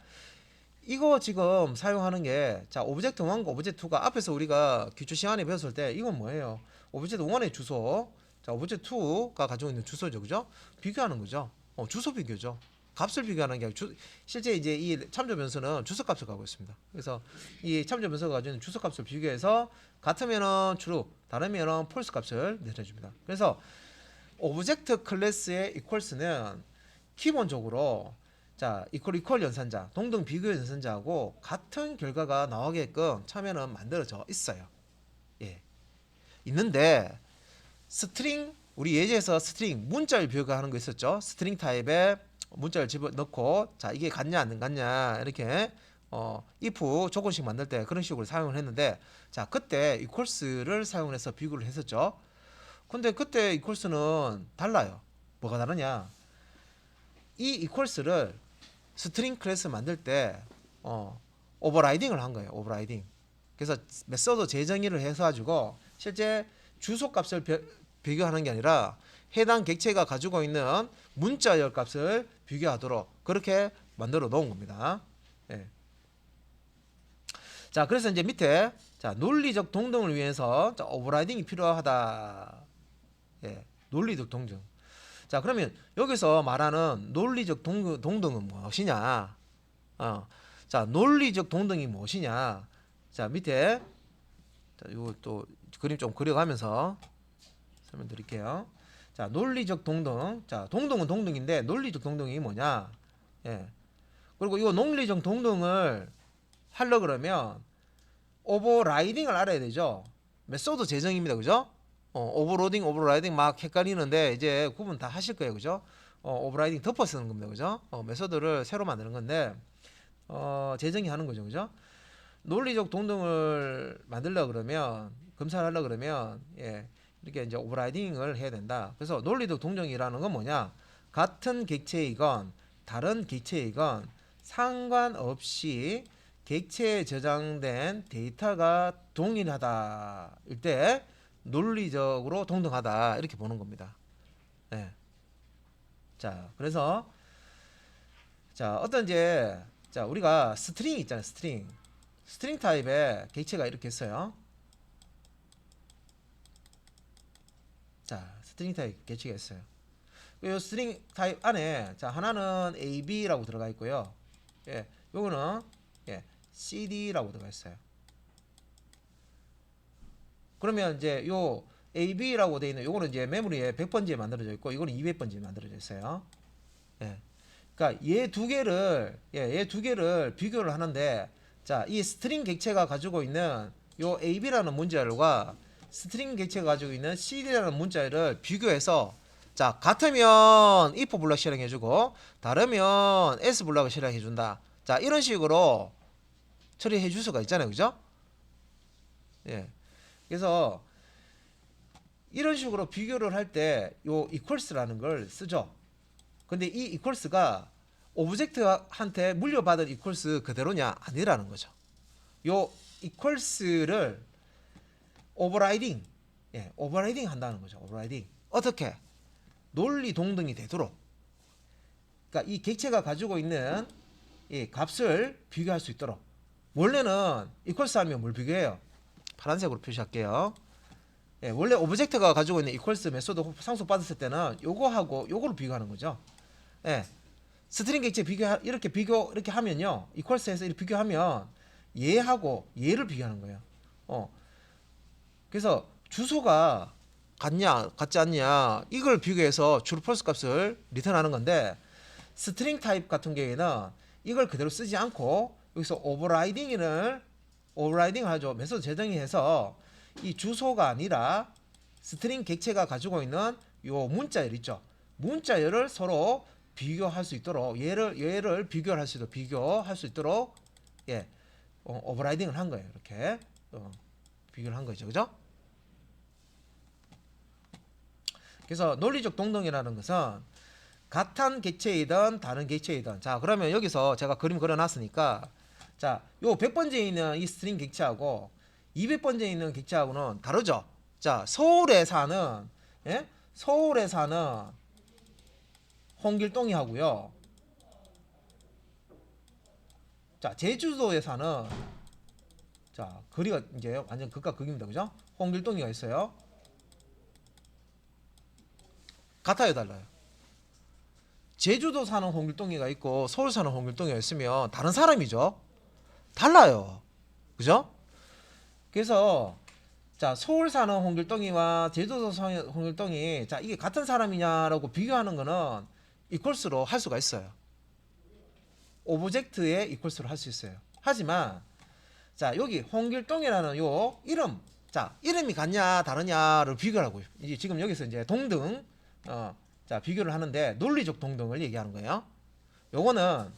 S1: 이거 지금 사용하는 게 자, 오브젝트 1과 오브젝트 2가 앞에서 우리가 기초 시간에 배웠을 때 이건 뭐예요? 오브젝트 1의 주소, 자, 오브젝트 2가 가지고 있는 주소죠, 그죠? 비교하는 거죠. 주소 비교죠. 값을 비교하는 게 아니라 실제 이제 이 참조 변수는 주소 값을 가고 있습니다. 그래서 이 참조 변수가 가지고 있는 주소 값을 비교해서 같으면은 true, 다르면은 false 값을 내려줍니다. 그래서 오브젝트 클래스의 equals는 기본적으로 자, 이퀄 연산자, 동등 비교 연산자하고 같은 결과가 나오게끔 처음에는 만들어져 있어요. 예. 있는데 스트링 우리 예제에서 스트링 문자를 비교하는 거 있었죠. 스트링 타입에 문자를 집어넣고 자, 이게 같냐 안 같냐 이렇게 if 조건식 만들 때 그런 식으로 사용을 했는데 자, 그때 equals를 사용해서 비교를 했었죠. 근데 그때 equals는 달라요. 뭐가 다르냐? 이 equals를 스트링 클래스 만들 때 오버라이딩을 한 거예요. 오버라이딩. 그래서 메소드 재정의를 해서 가지고 실제 주소 값을 비교하는 게 아니라 해당 객체가 가지고 있는 문자열 값을 비교하도록 그렇게 만들어 놓은 겁니다. 예. 자, 그래서 이제 밑에 자, 논리적 동등을 위해서 자, 오버라이딩이 필요하다. 예. 논리적 동등. 자, 그러면 여기서 말하는 논리적 동등은 무엇이냐? 자, 논리적 동등이 무엇이냐? 자, 밑에 자, 이거 또 그림 좀 그려가면서 설명드릴게요. 자, 논리적 동등. 자, 동등은 동등인데 논리적 동등이 뭐냐? 예. 그리고 이 논리적 동등을 하려 그러면 오버라이딩을 알아야 되죠. 메소드 재정입니다, 그죠? 오버로딩, 오버라이딩 막 헷갈리는데 이제 구분 다 하실 거예요, 그죠? 오버라이딩 덮어 쓰는 겁니다, 그죠? 메소드를 새로 만드는 건데 재정의 하는 거죠, 그죠? 논리적 동등을 만들려 그러면 검사를 하려 그러면 예, 이렇게 이제 오버라이딩을 해야 된다. 그래서 논리적 동등이라는 건 뭐냐? 같은 객체이건 다른 객체이건 상관없이 객체에 저장된 데이터가 동일하다일 때 논리적으로 동등하다 이렇게 보는 겁니다. 네. 자, 그래서 자, 어떤 이제 자, 우리가 스트링 있잖아요. 스트링 타입의 객체가 이렇게 있어요. 자, 스트링 타입 객체가 있어요. 이 스트링 타입 안에 자, 하나는 AB라고 들어가 있고요. 예, 요거는 예, CD라고 들어가 있어요. 그러면 이제 요 AB라고 되어 있는 요거는 이제 메모리에 100번지에 만들어져 있고 이거는 200번지에 만들어져 있어요. 예. 그러니까 얘 두 개를 비교를 하는데 자, 이 스트링 객체가 가지고 있는 요 AB라는 문자열과 스트링 객체가 가지고 있는 CD라는 문자열을 비교해서 자, 같으면 if 블럭 실행해 주고 다르면 else 블럭을 실행해 준다. 자, 이런 식으로 처리해 줄 수가 있잖아요. 그죠? 예. 그래서 이런 식으로 비교를 할 때 요 equals라는 걸 쓰죠. 근데 이 equals가 오브젝트한테 물려받은 equals 그대로냐? 아니라는 거죠. 요 equals를 오버라이딩, 예, 오버라이딩 한다는 거죠. 오버라이딩. 어떻게? 논리 동등이 되도록. 그러니까 이 객체가 가지고 있는 이 값을 비교할 수 있도록. 원래는 equals 하면 뭘 비교해요? 파란색으로 표시할게요. 예, 원래 오브젝트가 가지고 있는 equals 메소드 상속받았을 때는 요거하고 요거를 비교하는 거죠. 예. 스트링 객체 이렇게 하면요. equals해서 이렇게 비교하면 얘하고 얘를 비교하는 거예요. 그래서 주소가 같냐, 같지 않냐 이걸 비교해서 true false 값을 리턴하는 건데 스트링 타입 같은 경우에는 이걸 그대로 쓰지 않고 여기서 오버라이딩을 하죠. 메소드 재정의해서 이 주소가 아니라 스트링 객체가 가지고 있는 요 문자열 있죠. 문자열을 서로 비교할 수 있도록 얘를 비교할 수 있도록 예, 오버라이딩을 한 거예요. 이렇게 비교를 한 거죠. 그죠? 그래서 논리적 동등이라는 것은 같은 객체이든 다른 객체이든, 자 그러면 여기서 제가 그림 그려놨으니까, 자 요 100번째에 있는 이 스트링 객체하고 200번째에 있는 객체하고는 다르죠. 자 서울에 사는, 예? 서울에 사는 홍길동이 하고요, 자 제주도에 사는, 자 거리가 이제 완전 극과 극입니다. 그죠? 홍길동이가 있어요. 같아요, 달라요? 제주도 사는 홍길동이가 있고 서울 사는 홍길동이가 있으면 다른 사람이죠. 달라요. 그죠? 그래서 자 서울 사는 홍길동이와 제주도 사는 홍길동이, 자 이게 같은 사람이냐라고 비교하는 거는 이퀄스로 할 수가 있어요. 오브젝트에 이퀄스로 할 수 있어요. 하지만 자 여기 홍길동이라는 요 이름, 자 이름이 같냐 다르냐를 비교하고, 이제 지금 여기서 이제 동등, 자 비교를 하는데 논리적 동등을 얘기하는 거예요. 요거는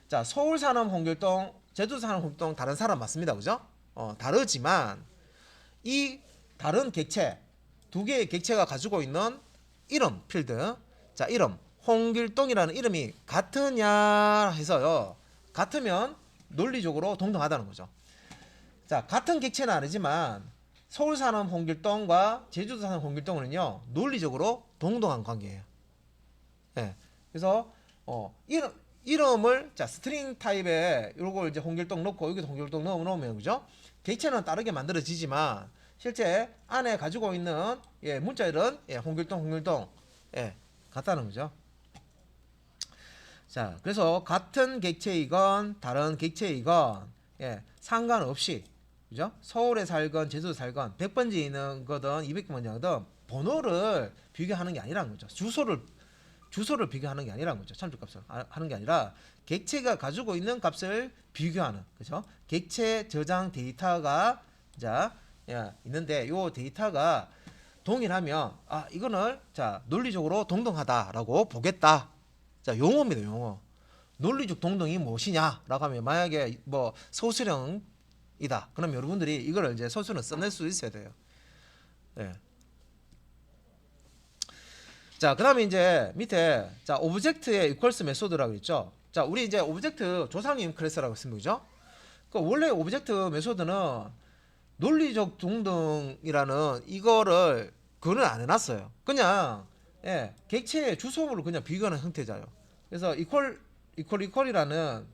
S1: 자 서울 사는 홍길동, 제주도 사는 홍길동 다른 사람 맞습니다. 그죠? 다르지만 이 다른 객체, 두 개의 객체가 가지고 있는 이름 필드, 자 이름 홍길동이라는 이름이 같으냐 해서요, 같으면 논리적으로 동등하다는 거죠. 자 같은 객체는 아니지만 서울 사는 홍길동과 제주도 사는 홍길동은요 논리적으로 동등한 관계예요. 예. 그래서 이름을 자 스트링 타입에 요걸 이제 홍길동 넣고 여기도 홍길동 넣으면, 그죠? 객체는 다르게 만들어지지만 실제 안에 가지고 있는 문자열은 홍길동 같다는 거죠. 자 그래서 같은 객체이건 다른 객체이건 상관없이, 그죠? 서울에 살건 제주도에 살건 100번째 있는 거든 200번째든 번호를 비교하는 게 아니라는 거죠. 주소를 비교하는 게 아니라는 거죠. 참조값을 하는 게 아니라 객체가 가지고 있는 값을 비교하는, 그죠? 객체 저장 데이터가 자 있는데 요 데이터가 동일하면 이거는 자 논리적으로 동등하다라고 보겠다. 자 용어입니다. 용어. 논리적 동등이 무엇이냐라고 하면, 만약에 뭐 소수령이다, 그럼 여러분들이 이걸 이제 소수는 써낼 수 있어야 돼요. 네. 자, 그다음에 이제 밑에 자 오브젝트의 이퀄스 메소드라고 있죠. 자, 우리 이제 오브젝트 조상님 클래스라고 했습니다, 그죠? 그 원래 오브젝트 메소드는 논리적 동등이라는 이거를 그거는 안 해놨어요. 그냥 객체의 주소를 그냥 비교하는 형태잖아요. 그래서 이퀄이라는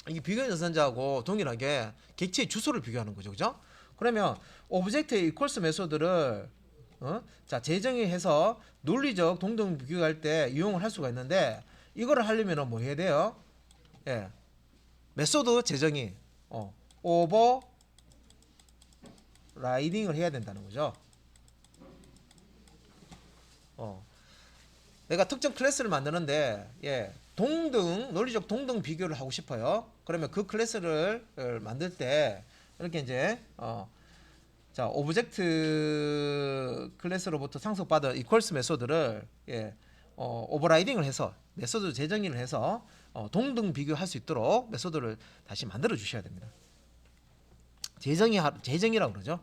S1: 이게 비교 연산자하고 동일하게 객체의 주소를 비교하는 거죠, 그죠? 그러면 오브젝트의 이퀄스 메소드를 자 재정의해서 논리적 동등 비교할 때 이용을 할 수가 있는데, 이거를 하려면 뭐 해야 돼요? 메소드 재정의 오버 라이딩을 해야 된다는 거죠. 내가 특정 클래스를 만드는데 동등, 논리적 동등 비교를 하고 싶어요. 그러면 그 클래스를 만들 때 이렇게 이제 자 오브젝트 클래스로부터 상속받은 이퀄스 메소드를 오버라이딩을 해서 메소드 재정의를 해서 동등 비교할 수 있도록 메소드를 다시 만들어 주셔야 됩니다. 재정의라고 그러죠.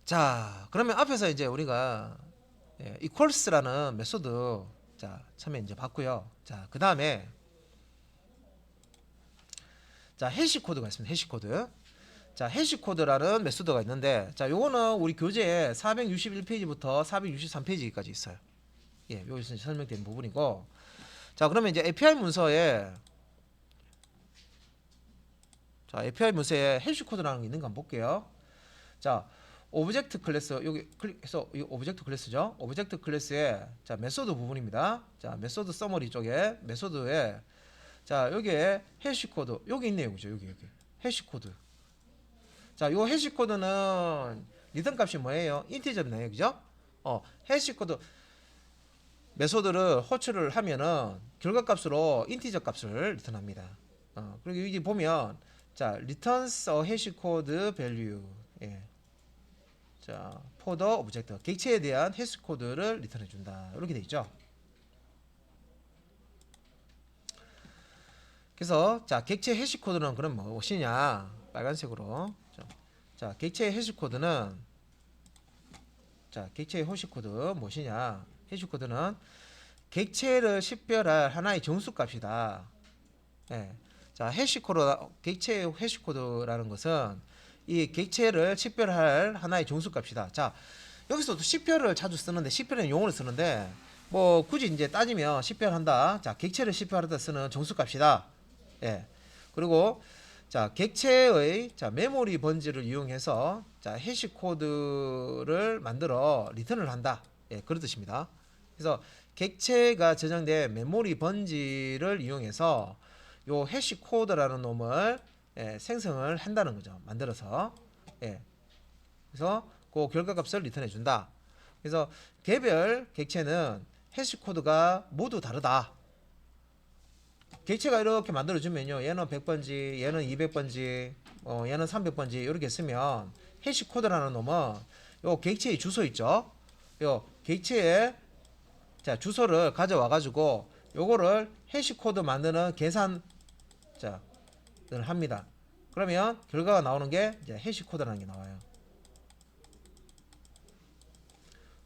S1: 자 그러면 앞에서 이제 우리가 equals라는 메소드 자 처음에 이제 봤고요. 자 그 다음에 자 해시 코드가 있습니다. 해시 코드. 자 해시 코드라는 메소드가 있는데, 자 요거는 우리 교재에 461페이지부터 463페이지까지 있어요. 여기서 설명된 부분이고, 자 그러면 이제 API 문서에 해시 코드라는 게 있는 거 한번 볼게요. 자 오브젝트 클래스 여기 클릭해서 이 오브젝트 클래스죠. 오브젝트 클래스에 자 메소드 부분입니다. 자 메소드 서머리 쪽에 메소드에 자 여기에 해시 코드 여기 있네요, 그죠? 여기 해시 코드. 자 요 해시 코드는 리턴 값이 뭐예요? 인티저네요, 그죠? 해시 코드 메소드를 호출을 하면은 결과 값으로 인티저 값을 리턴합니다. 그리고 여기 보면 자 returns a hash code value. 자, for the object 객체에 대한 해시 코드를 리턴해 준다. 이렇게 돼 있죠. 그래서 자, 객체 해시 코드는 그럼 무엇이냐? 빨간색으로. 자, 객체의 해시 코드는 자, 객체의 해시 코드 무엇이냐? 해시 코드는 객체를 식별할 하나의 정수값이다. 예. 자, 해시코드, 객체의 해시코드라는 것은 이 객체를 식별할 하나의 정수값이다. 자, 여기서도 식별을 자주 쓰는데, 식별은 용어를 쓰는데, 뭐, 굳이 이제 따지면 식별한다. 자, 객체를 식별하다 쓰는 정수값이다. 예. 그리고, 자, 객체의, 자, 메모리 번지를 이용해서, 자, 해시코드를 만들어 리턴을 한다. 예, 그런 뜻입니다. 그래서, 객체가 저장된 메모리 번지를 이용해서 요 해시 코드라는 놈을 생성을 한다는 거죠. 만들어서. 그래서 그 결과값을 리턴해 준다. 그래서 개별 객체는 해시 코드가 모두 다르다. 객체가 이렇게 만들어 주면요. 얘는 100번지, 얘는 200번지, 얘는 300번지 이렇게 쓰면 해시 코드라는 놈은 요 객체의 주소 있죠. 요 객체의 자, 주소를 가져와 가지고 요거를 해시 코드 만드는 계산 을 합니다. 그러면 결과가 나오는 게 이제 해시 코드라는 게 나와요.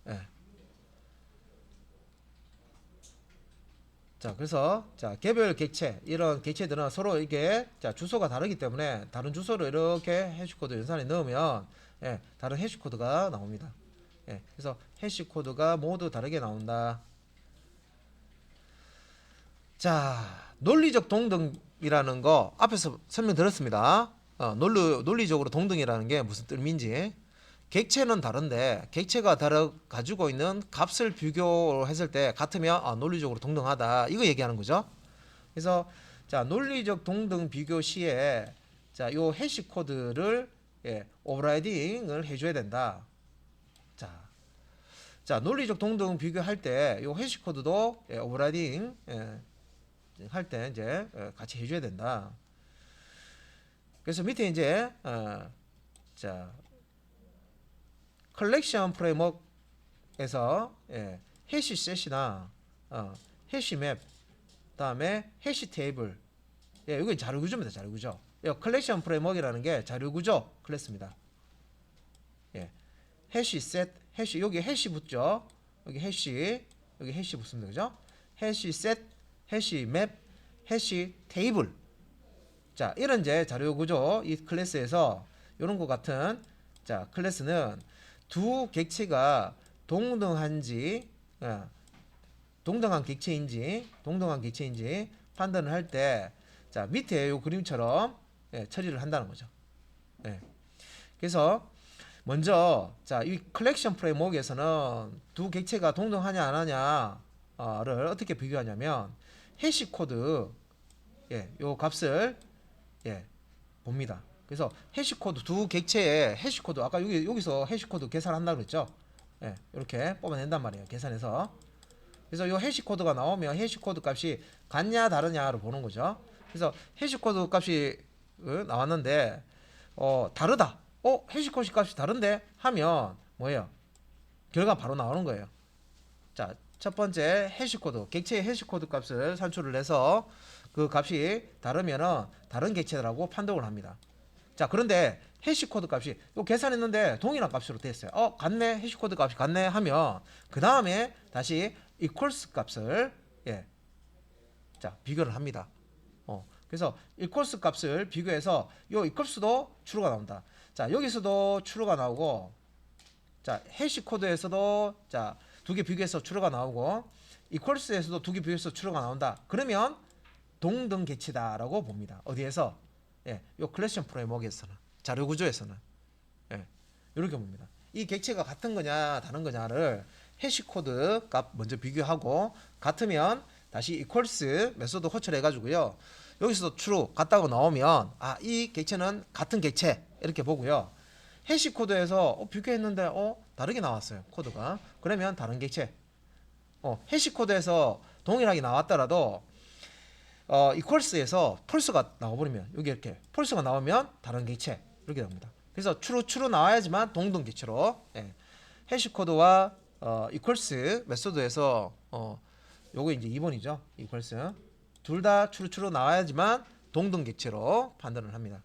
S1: 예. 자, 그래서 자, 개별 객체 이런 객체들은 서로 이게 자, 주소가 다르기 때문에 다른 주소를 이렇게 해시 코드 연산에 넣으면 다른 해시 코드가 나옵니다. 그래서 해시 코드가 모두 다르게 나온다. 자, 논리적 동등이라는 거 앞에서 설명드렸습니다. 논리적으로 동등이라는 게 무슨 뜻인지. 객체는 다른데 객체가 가지고 있는 값을 비교했을 때 같으면 논리적으로 동등하다. 이거 얘기하는 거죠. 그래서 자, 논리적 동등 비교 시에 자, 요 해시 코드를 오버라이딩을 해줘야 된다. 자, 논리적 동등 비교할 때 요 해시 코드도 오버라이딩 할 때 이제 같이 해줘야 된다. 그래서 밑에 이제 자, 컬렉션 프레임워크에서 해시셋이나 해시맵 다음에 해시 테이블 이건 자료구조입니다. 자료구조. 컬렉션 프레임워크라는 게 자료구조 클래스입니다. 해시셋 해시 여기 해시 붙죠. 여기 해시 붙습니다. 그죠? 해시셋 해시맵, 해시 테이블. 자, 이런 이제 자료 구조 이 클래스에서 이런 것 같은 자, 클래스는 두 객체가 동등한지 동등한 객체인지 판단을 할 때 자, 밑에 이 그림처럼 처리를 한다는 거죠. 그래서 먼저 자, 이 컬렉션 프레임워크에서는 두 객체가 동등하냐 안 하냐를 어떻게 비교하냐면 해시 코드 요 값을 봅니다. 그래서 해시 코드 두 객체의 해시 코드 아까 여기서 해시 코드 계산한다고 그랬죠. 이렇게 뽑아낸단 말이에요. 계산해서. 그래서 요 해시 코드가 나오면 해시 코드 값이 같냐 다르냐를 보는 거죠. 그래서 해시 코드 값이 나왔는데 다르다. 해시 코드 값이 다른데 하면 뭐예요? 결과 바로 나오는 거예요. 자, 첫 번째 해시코드, 객체의 해시코드 값을 산출을 해서 그 값이 다르면은 다른 객체라고 판독을 합니다. 자, 그런데 해시코드 값이 요 계산했는데 동일한 값으로 됐어요. 같네, 해시코드 값이 같네 하면 그 다음에 다시 equals 값을 자, 비교를 합니다. 그래서 equals 값을 비교해서 요 equals도 true가 나온다. 자, 여기서도 true가 나오고 자, 해시코드에서도 자, 두 개 비교해서 true가 나오고 equals에서도 두 개 비교해서 true가 나온다. 그러면 동등 객체다라고 봅니다. 어디에서? 요 컬렉션 프레임워크에서는 자료 구조에서는 이렇게 봅니다. 이 객체가 같은 거냐 다른 거냐를 해시코드 값 먼저 비교하고 같으면 다시 equals 메소드 호출해 가지고요. 여기서도 true 같다고 나오면 이 객체는 같은 객체 이렇게 보고요. 해시코드에서 비교했는데 다르게 나왔어요. 코드가. 그러면 다른 객체. 해시코드에서 동일하게 나왔더라도 equals에서 false가 나와버리면 여기 이렇게 false가 나오면 다른 객체 이렇게 나옵니다. 그래서 추루 나와야지만 동등 객체로. 예. 해시 코드와 이퀄스 메소드에서 요거 이제 2번이죠. 이퀄스 둘 다 추루 나와야지만 동등 객체로 판단을 합니다.